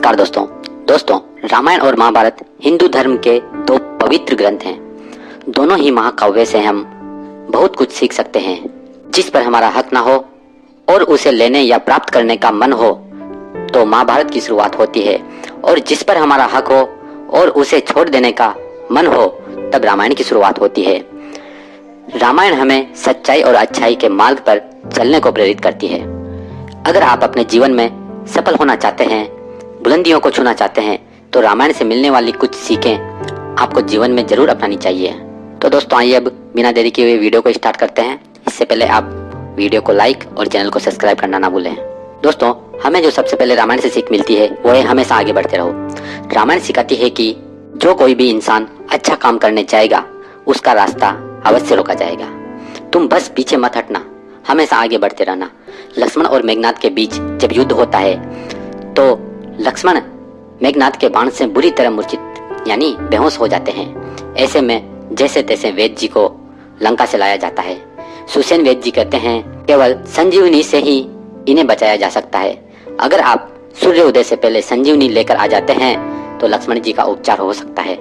नमस्कार दोस्तों, रामायण और महाभारत हिंदू धर्म के दो पवित्र ग्रंथ हैं। दोनों ही महाकाव्य से हम बहुत कुछ सीख सकते हैं। जिस पर हमारा हक ना हो और उसे लेने या प्राप्त करने का मन हो तो महाभारत की शुरुआत होती है, और जिस पर हमारा हक हो और उसे छोड़ देने का मन हो तब रामायण की शुरुआत होती है। रामायण हमें सच्चाई और अच्छाई के मार्ग पर चलने को प्रेरित करती है। अगर आप अपने जीवन में सफल होना चाहते हैं, बुलंदियों को छूना चाहते हैं, तो रामायण से मिलने वाली कुछ सीखें आपको जीवन में जरूर अपनानी चाहिए। तो दोस्तों, आइए अब बिना देरी किए हुए वीडियो को स्टार्ट करते हैं। इससे पहले आप वीडियो को लाइक और चैनल को सब्सक्राइब करना ना भूलें। दोस्तों, हमें जो सबसे पहले रामायण से सीख मिलती है वो है हमेशा आगे बढ़ते रहो। रामायण सिखाती है कि जो कोई भी इंसान अच्छा काम करने चाहेगा उसका रास्ता अवश्य रोका जाएगा। तुम बस पीछे मत हटना, हमेशा आगे बढ़ते रहना। लक्ष्मण और मेघनाद के बीच जब युद्ध होता है तो लक्ष्मण मेघनाद के बाण से बुरी तरह मूर्छित यानी बेहोश हो जाते हैं। ऐसे में जैसे तैसे वेद जी को लंका से लाया जाता है। सुसेन वेद जी कहते हैं केवल संजीवनी से ही इन्हें बचाया जा सकता है। अगर आप सूर्य उदय से पहले संजीवनी लेकर आ जाते हैं तो लक्ष्मण जी का उपचार हो सकता है।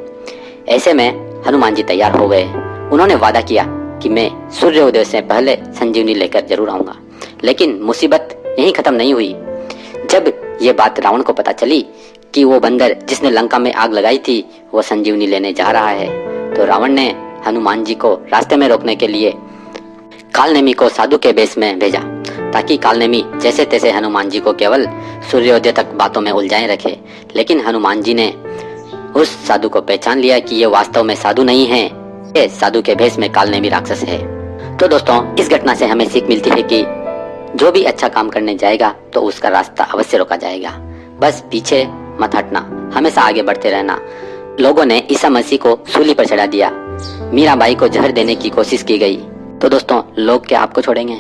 ऐसे में हनुमान जी तैयार हो गए। उन्होंने वादा किया कि मैं सूर्य उदय से पहले संजीवनी लेकर जरूर आऊंगा। लेकिन मुसीबत यहीं खत्म नहीं हुई। जब ये बात रावण को पता चली कि वो बंदर जिसने लंका में आग लगाई थी वो संजीवनी लेने जा रहा है, तो रावण ने हनुमान जी को रास्ते में रोकने के लिए कालनेमी को साधु के वेश में भेजा, ताकि कालनेमी जैसे तैसे हनुमान जी को केवल सूर्योदय तक बातों में उलझाए रखे। लेकिन हनुमान जी ने उस साधु को पहचान लिया कि ये वास्तव में साधु नहीं है, ये साधु के भेष में कालनेमी राक्षस है। तो दोस्तों, इस घटना से हमें सीख मिलती है कि जो भी अच्छा काम करने जाएगा तो उसका रास्ता अवश्य रोका जाएगा। बस पीछे मत हटना, हमेशा आगे बढ़ते रहना। लोगों ने ईसा मसीह को सूली पर चढ़ा दिया, मीराबाई को जहर देने की कोशिश की गई, तो दोस्तों लोग क्या आपको छोड़ेंगे?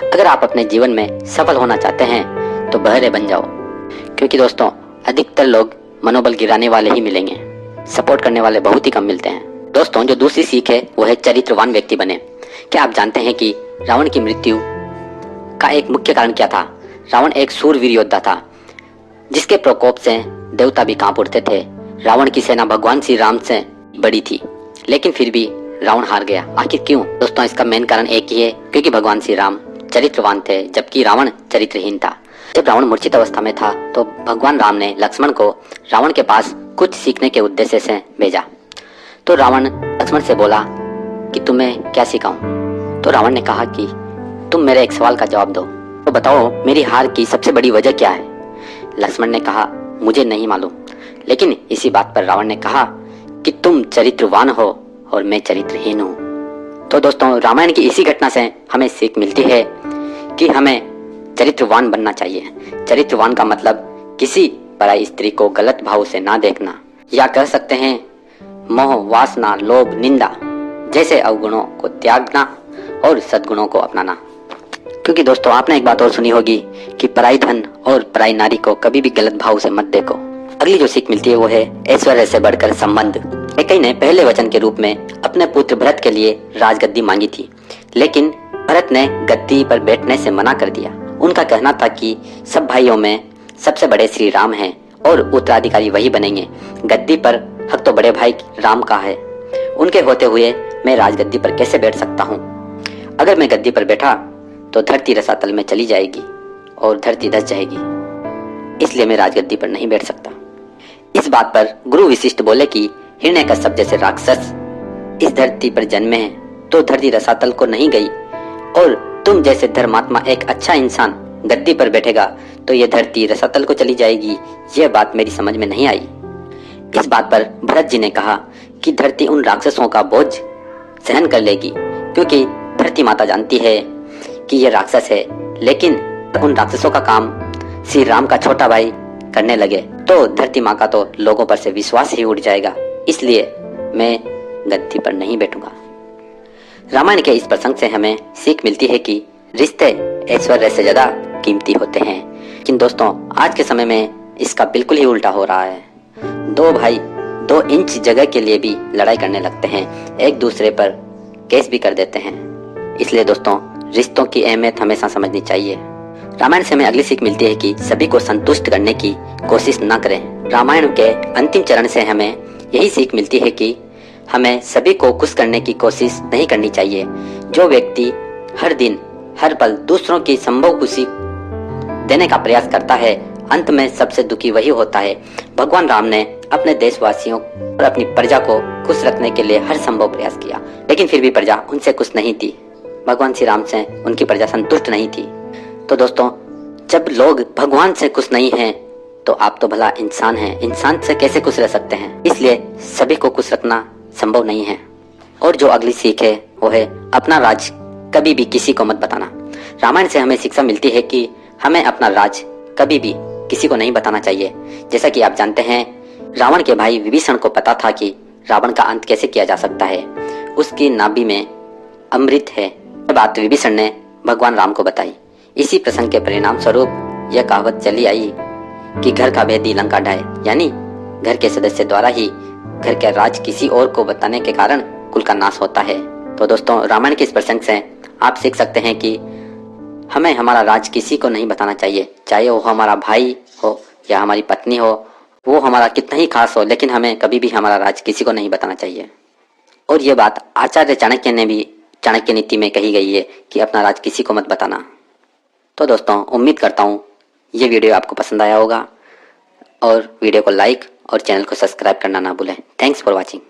अगर आप अपने जीवन में सफल होना चाहते हैं तो बहरे बन जाओ, क्योंकि दोस्तों अधिकतर लोग मनोबल गिराने वाले ही मिलेंगे, सपोर्ट करने वाले बहुत ही कम मिलते हैं। दोस्तों, जो दूसरी सीख है वो है चरित्रवान व्यक्ति बने। क्या आप जानते हैं कि रावण की मृत्यु का एक मुख्य कारण क्या था? रावण एक शूरवीर योद्धा था जिसके प्रकोप से देवता भी कांप उठते थे। रावण की सेना भगवान श्री राम से बड़ी थी, लेकिन फिर भी रावण हार गया। आखिर क्यों? दोस्तों, इसका मेन कारण एक ही है, क्योंकि भगवान श्री राम चरित्रवान थे जबकि रावण चरित्रहीन था। जब रावण मूर्छित अवस्था में था तो भगवान राम ने लक्ष्मण को रावण के पास कुछ सीखने के उद्देश्य से भेजा। तो रावण लक्ष्मण से बोला कि तुम्हें क्या सिखाऊं? तो रावण ने कहा कि तुम मेरे एक सवाल का जवाब दो, तो बताओ मेरी हार की सबसे बड़ी वजह क्या है? लक्ष्मण ने कहा मुझे नहीं मालूम। लेकिन इसी बात पर रावण ने कहा कि तुम चरित्रवान हो और मैं चरित्रहीन हूँ। तो दोस्तों, रामायण की इसी घटना से हमें सीख मिलती है कि हमें चरित्रवान बनना चाहिए। चरित्रवान का मतलब किसी पराई स्त्री को गलत भाव से ना देखना, या कह सकते हैं मोह, वासना, लोभ, निंदा जैसे अवगुणों को त्यागना और सद्गुणों को अपनाना। क्योंकि दोस्तों, आपने एक बात और सुनी होगी कि पराई धन और पराई नारी को कभी भी गलत भाव से मत देखो। अगली जो सीख मिलती है वो है ऐश्वर्य से बढ़कर संबंध। कैकेयी ने पहले वचन के रूप में अपने पुत्र भरत के लिए राजगद्दी मांगी थी, लेकिन भरत ने गद्दी पर बैठने से मना कर दिया। उनका कहना था कि सब भाइयों में सबसे बड़े श्री राम हैं और उत्तराधिकारी वही बनेंगे। गद्दी पर हक तो बड़े भाई राम का है, उनके होते हुए मैं राजगद्दी पर कैसे बैठ सकता हूँ? अगर मैं गद्दी पर बैठा तो धरती रसातल में चली जाएगी और धरती धस जाएगी, इसलिए मैं राजगद्दी पर नहीं बैठ सकता। इस बात पर गुरु वशिष्ठ बोले कि हिरण्यकश्यप जैसे राक्षस इस धरती पर जन्मे हैं तो धरती रसातल को नहीं गई, और तुम जैसे धर्मात्मा एक अच्छा इंसान गद्दी पर बैठेगा तो ये धरती रसातल को चली जाएगी। यह बात मेरी समझ में नहीं आई। इस बात पर भरत जी ने कहा कि धरती उन राक्षसों का बोझ सहन कर लेगी, क्योंकि धरती माता जानती है कि ये राक्षस है। लेकिन उन राक्षसों का काम श्री राम का छोटा भाई करने लगे तो धरती माँ का तो लोगों पर से विश्वास ही उठ जाएगा, इसलिए मैं गद्दी पर नहीं बैठूंगा। रामायण के इस प्रसंग से हमें सीख मिलती है कि रिश्ते ऐश्वर्य से ज्यादा कीमती होते हैं। लेकिन दोस्तों, आज के समय में इसका बिल्कुल ही उल्टा हो रहा है। दो भाई 2 इंच जगह के लिए भी लड़ाई करने लगते हैं, एक दूसरे पर केस भी कर देते हैं। इसलिए दोस्तों, रिश्तों की अहमियत हमेशा समझनी चाहिए। रामायण से हमें अगली सीख मिलती है कि सभी को संतुष्ट करने की कोशिश न करें। रामायण के अंतिम चरण से हमें यही सीख मिलती है कि हमें सभी को खुश करने की कोशिश नहीं करनी चाहिए। जो व्यक्ति हर दिन हर पल दूसरों की संभव खुशी देने का प्रयास करता है, अंत में सबसे दुखी वही होता है। भगवान राम ने अपने देशवासियों और अपनी प्रजा को खुश रखने के लिए हर संभव प्रयास किया, लेकिन फिर भी प्रजा उनसे खुश नहीं थी। भगवान श्री राम से उनकी प्रजा संतुष्ट नहीं थी। तो दोस्तों, जब लोग भगवान से खुश नहीं हैं, तो आप तो भला इंसान हैं, इंसान से कैसे खुश रह सकते हैं? इसलिए सभी को खुश रखना संभव नहीं है। और जो अगली सीख है वो है अपना राज कभी भी किसी को मत बताना। रामायण से हमें शिक्षा मिलती है कि हमें अपना राज कभी भी किसी को नहीं बताना चाहिए। जैसा कि आप जानते हैं, रावण के भाई विभीषण को पता था कि रावण का अंत कैसे किया जा सकता है। उसकी नाभि में अमृत है। यह बात विभीषण ने भगवान राम को बताई। इसी प्रसंग के परिणाम स्वरूप यह कहावत चली आई कि घर का भेदी लंका ढाए, यानी घर के सदस्य द्वारा ही घर के राज किसी और को बताने के कारण कुल का नाश होता है। तो दोस्तों, रामायण के इस प्रसंग से आप सीख सकते हैं कि हमें हमारा राज किसी को नहीं बताना चाहिए, चाहे वो हमारा भाई हो या हमारी पत्नी हो, वो हमारा कितना ही खास हो, लेकिन हमें कभी भी हमारा राज किसी को नहीं बताना चाहिए। और ये बात आचार्य चाणक्य ने भी चाणक्य नीति में कही गई है कि अपना राज किसी को मत बताना। तो दोस्तों, उम्मीद करता हूँ ये वीडियो आपको पसंद आया होगा, और वीडियो को लाइक और चैनल को सब्सक्राइब करना ना भूलें। Thanks for watching.